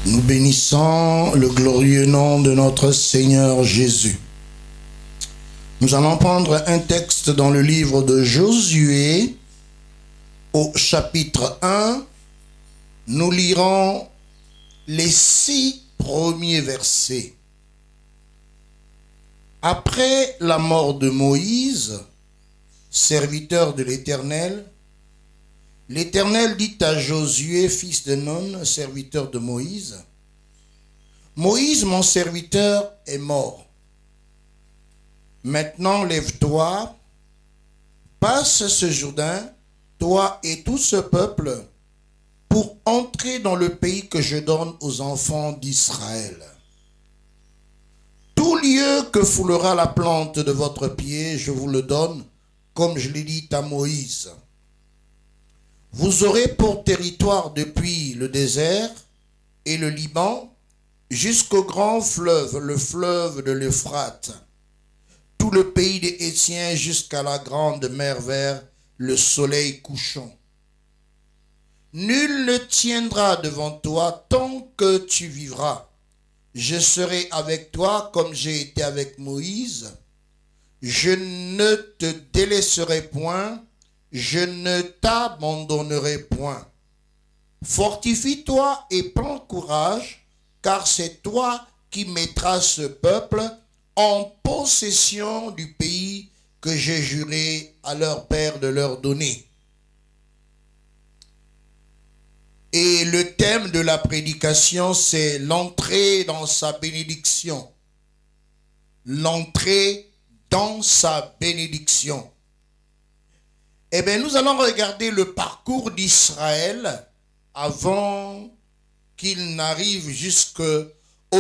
Nous bénissons le glorieux nom de notre Seigneur Jésus. Nous allons prendre un texte dans le livre de Josué, au chapitre 1. Nous lirons les 6 premiers versets. Après la mort de Moïse, serviteur de l'Éternel, l'Éternel dit à Josué, fils de Nun, serviteur de Moïse, « Moïse, mon serviteur, est mort. Maintenant, lève-toi, passe ce Jourdain, toi et tout ce peuple, pour entrer dans le pays que je donne aux enfants d'Israël. Tout lieu que foulera la plante de votre pied, je vous le donne, comme je l'ai dit à Moïse. Vous aurez pour territoire depuis le désert et le Liban jusqu'au grand fleuve, le fleuve de l'Euphrate, tout le pays des Hétiens jusqu'à la grande mer vers le soleil couchant. Nul ne tiendra devant toi tant que tu vivras. Je serai avec toi comme j'ai été avec Moïse. Je ne te délaisserai point. Je ne t'abandonnerai point. Fortifie-toi et prends courage, car c'est toi qui mettras ce peuple en possession du pays que j'ai juré à leur père de leur donner. » Et le thème de la prédication, c'est l'entrée dans sa bénédiction. L'entrée dans sa bénédiction. Eh bien, nous allons regarder le parcours d'Israël avant qu'il n'arrive jusqu'au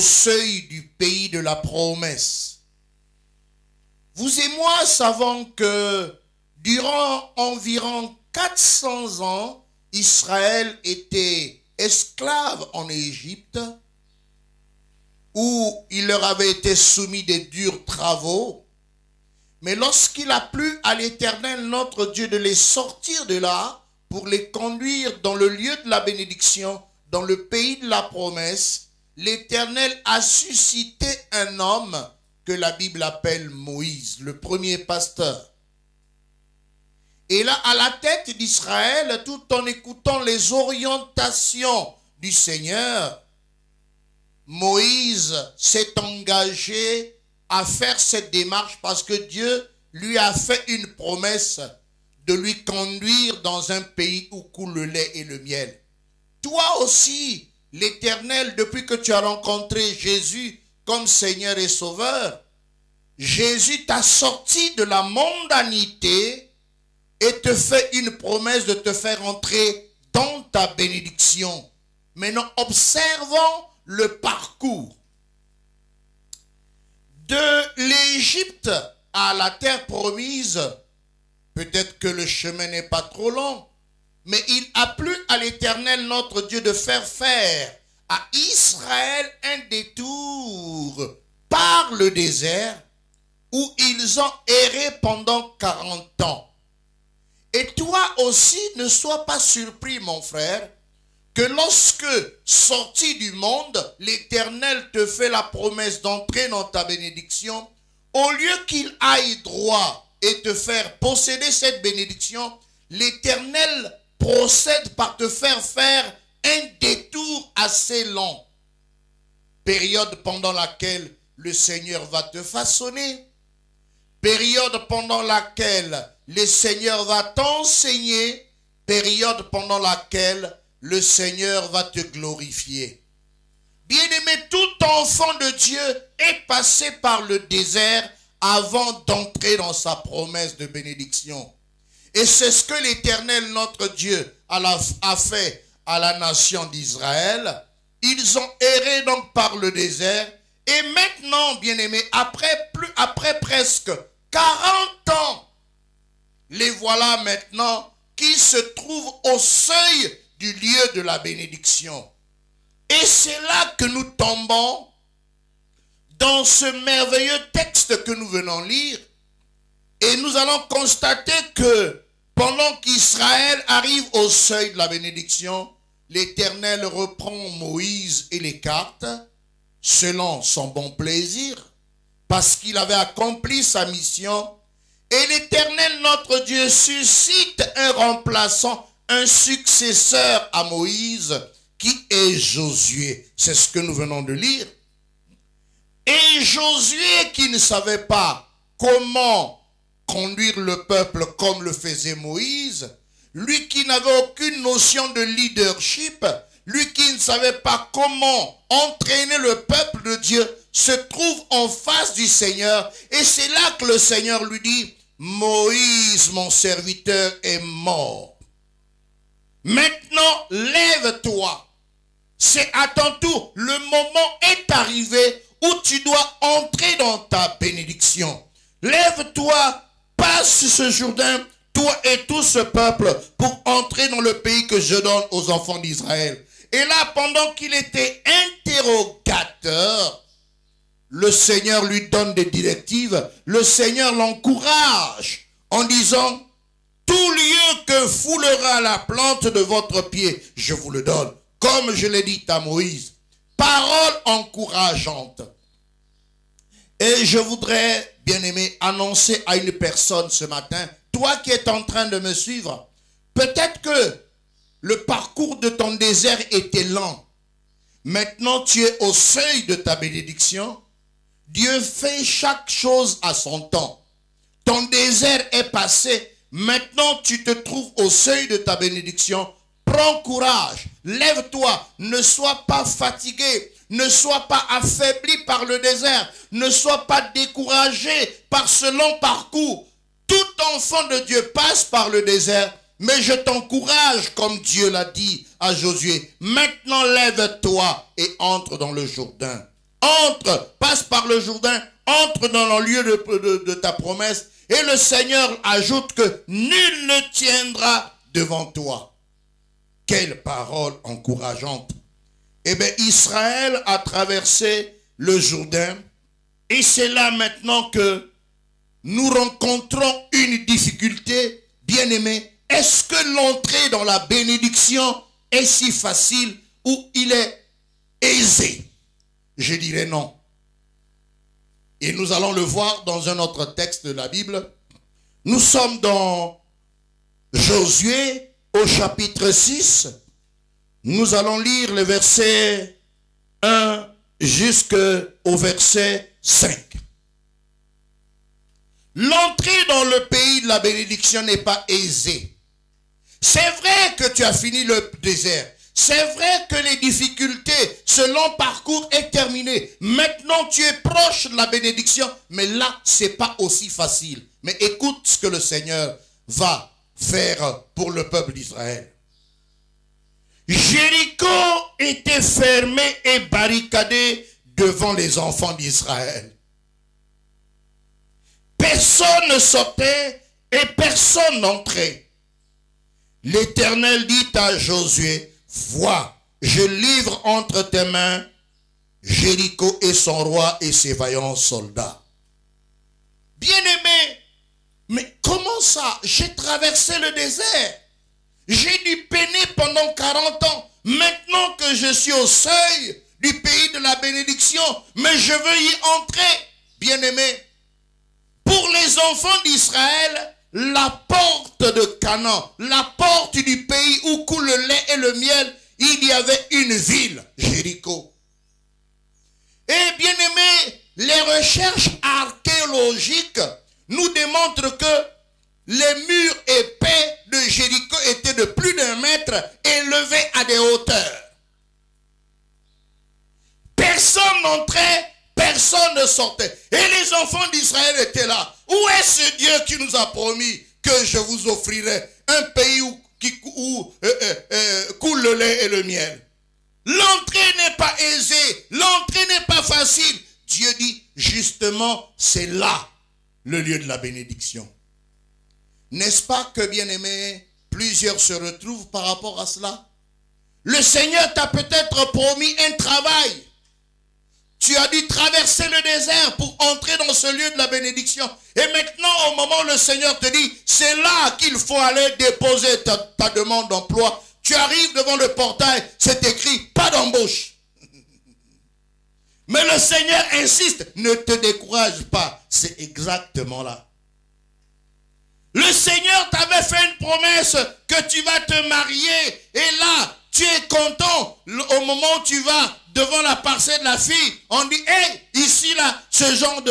seuil du pays de la promesse. Vous et moi savons que durant environ 400 ans, Israël était esclave en Égypte, où il leur avait été soumis des durs travaux. Mais lorsqu'il a plu à l'Éternel, notre Dieu, de les sortir de là pour les conduire dans le lieu de la bénédiction, dans le pays de la promesse, l'Éternel a suscité un homme que la Bible appelle Moïse, le premier pasteur. Et là, à la tête d'Israël, tout en écoutant les orientations du Seigneur, Moïse s'est engagé à faire cette démarche parce que Dieu lui a fait une promesse de lui conduire dans un pays où coule le lait et le miel. Toi aussi, l'Éternel, depuis que tu as rencontré Jésus comme Seigneur et Sauveur, Jésus t'a sorti de la mondanité et te fait une promesse de te faire entrer dans ta bénédiction. Maintenant, observons le parcours. De l'Égypte à la terre promise, peut-être que le chemin n'est pas trop long, mais il a plu à l'Éternel notre Dieu de faire à Israël un détour par le désert où ils ont erré pendant 40 ans. Et toi aussi, ne sois pas surpris, mon frère, que lorsque, sorti du monde, l'Éternel te fait la promesse d'entrer dans ta bénédiction, au lieu qu'il aille droit et te faire posséder cette bénédiction, l'Éternel procède par te faire un détour assez long. Période pendant laquelle le Seigneur va te façonner. Période pendant laquelle le Seigneur va t'enseigner. Période pendant laquelle le Seigneur va te glorifier. Bien-aimé, tout enfant de Dieu est passé par le désert avant d'entrer dans sa promesse de bénédiction. Et c'est ce que l'Éternel, notre Dieu, a fait à la nation d'Israël. Ils ont erré donc par le désert. Et maintenant, bien-aimé, après presque 40 ans, les voilà maintenant qui se trouvent au seuil du lieu de la bénédiction. Et c'est là que nous tombons dans ce merveilleux texte que nous venons lire. Et nous allons constater que pendant qu'Israël arrive au seuil de la bénédiction, l'Éternel reprend Moïse et l'écarte selon son bon plaisir, parce qu'il avait accompli sa mission. Et l'Éternel, notre Dieu, suscite un remplaçant, un successeur à Moïse, qui est Josué. C'est ce que nous venons de lire. Et Josué, qui ne savait pas comment conduire le peuple comme le faisait Moïse, lui qui n'avait aucune notion de leadership, lui qui ne savait pas comment entraîner le peuple de Dieu, se trouve en face du Seigneur. Et c'est là que le Seigneur lui dit, Moïse, mon serviteur, est mort. Maintenant, lève-toi. C'est à ton tour. Le moment est arrivé où tu dois entrer dans ta bénédiction. Lève-toi, passe ce Jourdain, toi et tout ce peuple, pour entrer dans le pays que je donne aux enfants d'Israël. Et là, pendant qu'il était interrogateur, le Seigneur lui donne des directives. Le Seigneur l'encourage en disant, tout lieu que foulera la plante de votre pied, je vous le donne. Comme je l'ai dit à Moïse. Parole encourageante. Et je voudrais, bien-aimé, annoncer à une personne ce matin, toi qui es en train de me suivre, peut-être que le parcours de ton désert était lent. Maintenant, tu es au seuil de ta bénédiction. Dieu fait chaque chose à son temps. Ton désert est passé. Maintenant, tu te trouves au seuil de ta bénédiction. Prends courage. Lève-toi. Ne sois pas fatigué. Ne sois pas affaibli par le désert. Ne sois pas découragé par ce long parcours. Tout enfant de Dieu passe par le désert. Mais je t'encourage, comme Dieu l'a dit à Josué. Maintenant, lève-toi et entre dans le Jourdain. Entre, passe par le Jourdain, entre dans le lieu de ta promesse. Et le Seigneur ajoute que nul ne tiendra devant toi. Quelle parole encourageante. Eh bien, Israël a traversé le Jourdain. Et c'est là maintenant que nous rencontrons une difficulté, bien-aimé. Est-ce que l'entrée dans la bénédiction est si facile ou il est aisé? Je dirais non. Et nous allons le voir dans un autre texte de la Bible. Nous sommes dans Josué au chapitre 6. Nous allons lire le verset 1 jusqu'au verset 5. L'entrée dans le pays de la bénédiction n'est pas aisée. C'est vrai que tu as fini le désert. C'est vrai que les difficultés, ce long parcours est terminé. Maintenant, tu es proche de la bénédiction. Mais là, ce n'est pas aussi facile. Mais écoute ce que le Seigneur va faire pour le peuple d'Israël. Jéricho était fermé et barricadé devant les enfants d'Israël. Personne ne sortait et personne n'entrait. L'Éternel dit à Josué, vois, je livre entre tes mains Jéricho et son roi et ses vaillants soldats. Bien-aimé, mais comment ça? J'ai traversé le désert. J'ai dû peiner pendant 40 ans. Maintenant que je suis au seuil du pays de la bénédiction, mais je veux y entrer. Bien-aimé, pour les enfants d'Israël, la porte de Canaan, la porte du pays où coule le lait et le miel, il y avait une ville, Jéricho. Et bien aimé, les recherches archéologiques nous démontrent que les murs épais de Jéricho étaient de plus d'1 mètre élevés à des hauteurs. Personne n'entrait, personne ne sortait. Et les enfants d'Israël étaient là. Où est ce Dieu qui nous a promis que je vous offrirai un pays où coule le lait et le miel? L'entrée n'est pas aisée, l'entrée n'est pas facile. Dieu dit, justement, c'est là le lieu de la bénédiction. N'est-ce pas que, bien-aimé, plusieurs se retrouvent par rapport à cela? Le Seigneur t'a peut-être promis un travail. Tu as dû traverser le désert pour entrer dans ce lieu de la bénédiction. Et maintenant, au moment où le Seigneur te dit, c'est là qu'il faut aller déposer ta demande d'emploi. Tu tu arrives devant le portail, c'est écrit pas d'embauche. Mais le Seigneur insiste, ne te décourage pas. C'est exactement là. Le Seigneur t'avait fait une promesse que tu vas te marier. Et là, tu es content. Au moment où tu vas devant la parcelle de la fille, on dit, hé, ici là, ce genre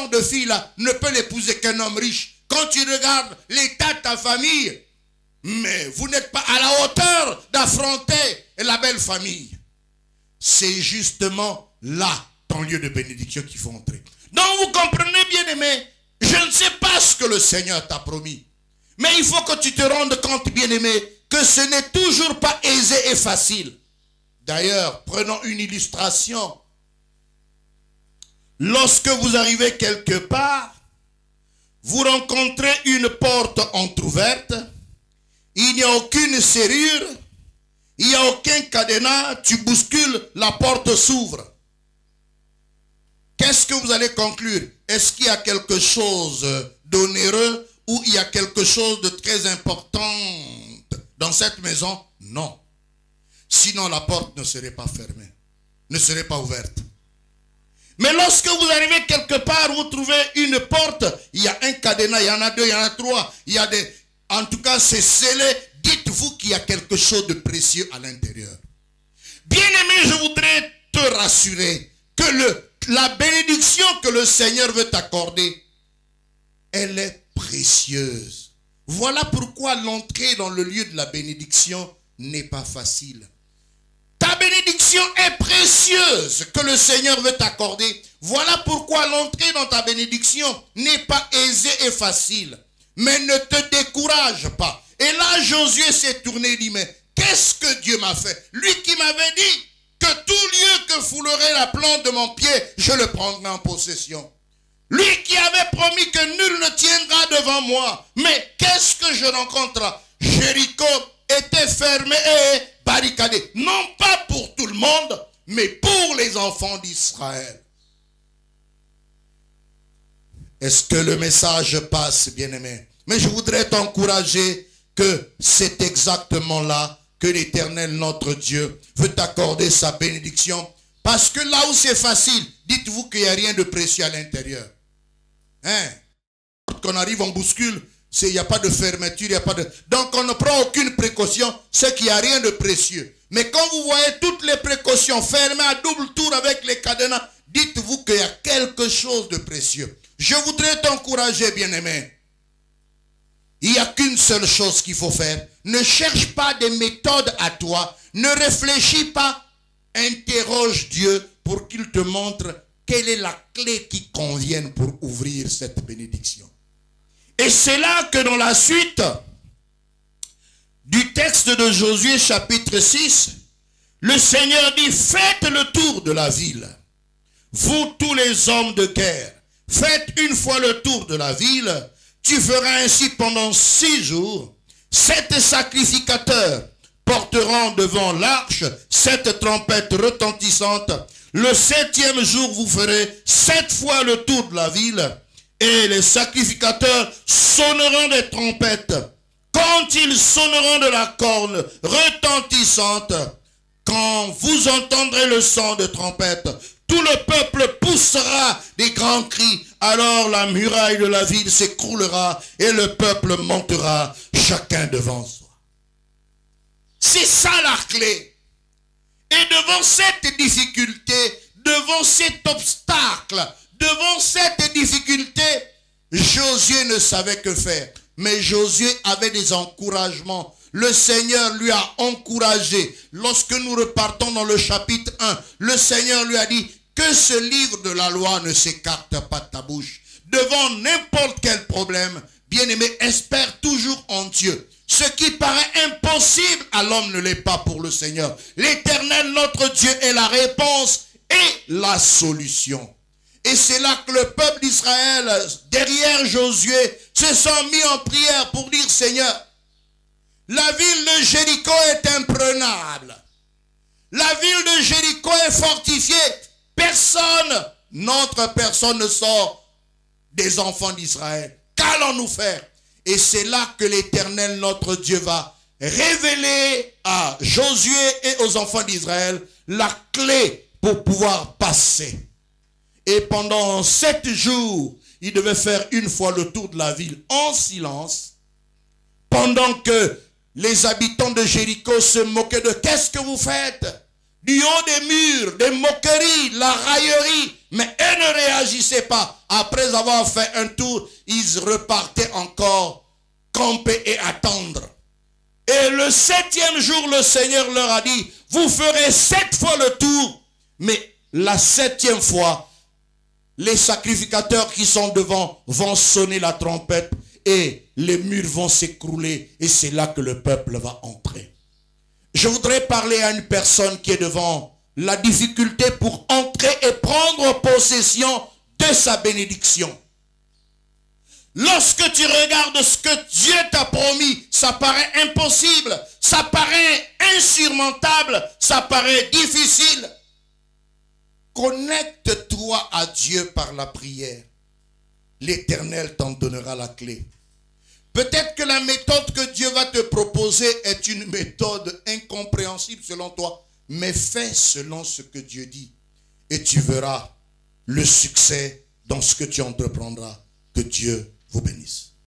de fille-là ne peut l'épouser qu'un homme riche. Quand tu regardes l'état de ta famille, mais vous n'êtes pas à la hauteur d'affronter la belle famille. C'est justement là, ton lieu de bénédiction qu'il faut entrer. Donc vous comprenez, bien aimé, je ne sais pas ce que le Seigneur t'a promis. Mais il faut que tu te rendes compte, bien aimé, que ce n'est toujours pas aisé et facile. D'ailleurs, prenons une illustration. Lorsque vous arrivez quelque part, vous rencontrez une porte entrouverte, il n'y a aucune serrure, il n'y a aucun cadenas, tu bouscules, la porte s'ouvre. Qu'est-ce que vous allez conclure? Est-ce qu'il y a quelque chose d'onéreux ou il y a quelque chose de très important dans cette maison? Non. Sinon la porte ne serait pas fermée, ne serait pas ouverte. Mais lorsque vous arrivez quelque part, vous trouvez une porte, il y a un cadenas, il y en a deux, il y en a trois, il y a des... En tout cas, c'est scellé. Dites-vous qu'il y a quelque chose de précieux à l'intérieur. Bien-aimé, je voudrais te rassurer que la bénédiction que le Seigneur veut t'accorder, elle est précieuse. Voilà pourquoi l'entrée dans le lieu de la bénédiction n'est pas facile. Ta bénédiction est précieuse que le Seigneur veut t'accorder. Voilà pourquoi l'entrée dans ta bénédiction n'est pas aisée et facile. Mais ne te décourage pas. Et là, Josué s'est tourné et dit, mais qu'est-ce que Dieu m'a fait? Lui qui m'avait dit que tout lieu que foulerait la plante de mon pied, je le prendrai en possession. Lui qui avait promis que nul ne tiendra devant moi. Mais qu'est-ce que je rencontre? Jéricho était fermé et barricadé. Non pas pour tout le monde, mais pour les enfants d'Israël. Est-ce que le message passe, bien-aimé? Mais je voudrais t'encourager que c'est exactement là que l'Éternel, notre Dieu, veut t'accorder sa bénédiction. Parce que là où c'est facile, dites-vous qu'il n'y a rien de précieux à l'intérieur. Hein? Quand on arrive, on bouscule, il n'y a pas de fermeture, il n'y a pas de... Donc on ne prend aucune précaution, c'est qu'il n'y a rien de précieux. Mais quand vous voyez toutes les précautions fermées à double tour avec les cadenas, dites-vous qu'il y a quelque chose de précieux. Je voudrais t'encourager, bien-aimé. Il n'y a qu'une seule chose qu'il faut faire. Ne cherche pas des méthodes à toi. Ne réfléchis pas. Interroge Dieu pour qu'il te montre quelle est la clé qui convienne pour ouvrir cette bénédiction. Et c'est là que dans la suite du texte de Josué chapitre 6, le Seigneur dit, faites le tour de la ville. Vous tous les hommes de guerre, faites une fois le tour de la ville. Tu feras ainsi pendant 6 jours. 7 sacrificateurs porteront devant l'arche 7 trompettes retentissantes. Le 7e jour, vous ferez 7 fois le tour de la ville. Et les sacrificateurs sonneront des trompettes. Quand ils sonneront de la corne retentissante, quand vous entendrez le son de trompette, tout le peuple poussera des grands cris. Alors la muraille de la ville s'écroulera et le peuple montera chacun devant soi. C'est ça la clé. Et devant cette difficulté, devant cet obstacle, devant cette difficulté, Josué ne savait que faire. Mais Josué avait des encouragements. Le Seigneur lui a encouragé. Lorsque nous repartons dans le chapitre 1, le Seigneur lui a dit que ce livre de la loi ne s'écarte pas de ta bouche. Devant n'importe quel problème, bien-aimé, espère toujours en Dieu. Ce qui paraît impossible à l'homme ne l'est pas pour le Seigneur. L'Éternel, notre Dieu, est la réponse et la solution. Et c'est là que le peuple d'Israël, derrière Josué, se sont mis en prière pour dire, Seigneur, la ville de Jéricho est imprenable. La ville de Jéricho est fortifiée. Notre personne ne sort des enfants d'Israël. Qu'allons-nous faire? Et c'est là que l'Éternel, notre Dieu, va révélé à Josué et aux enfants d'Israël la clé pour pouvoir passer. Et pendant 7 jours, ils devaient faire une fois le tour de la ville en silence, pendant que les habitants de Jéricho se moquaient de « Qu'est-ce que vous faites ?» Du haut des murs, des moqueries, la raillerie, mais eux ne réagissaient pas. Après avoir fait un tour, ils repartaient encore camper et attendre. Et le 7e jour, le Seigneur leur a dit, vous ferez 7 fois le tour, mais la 7e fois, les sacrificateurs qui sont devant vont sonner la trompette et les murs vont s'écrouler et c'est là que le peuple va entrer. Je voudrais parler à une personne qui est devant la difficulté pour entrer et prendre possession de sa bénédiction. Lorsque tu regardes ce que Dieu t'a promis, ça paraît impossible, ça paraît insurmontable, ça paraît difficile. Connecte-toi à Dieu par la prière. L'Éternel t'en donnera la clé. Peut-être que la méthode que Dieu va te proposer est une méthode incompréhensible selon toi, mais fais selon ce que Dieu dit et tu verras le succès dans ce que tu entreprendras. Que Dieu vous bénisse.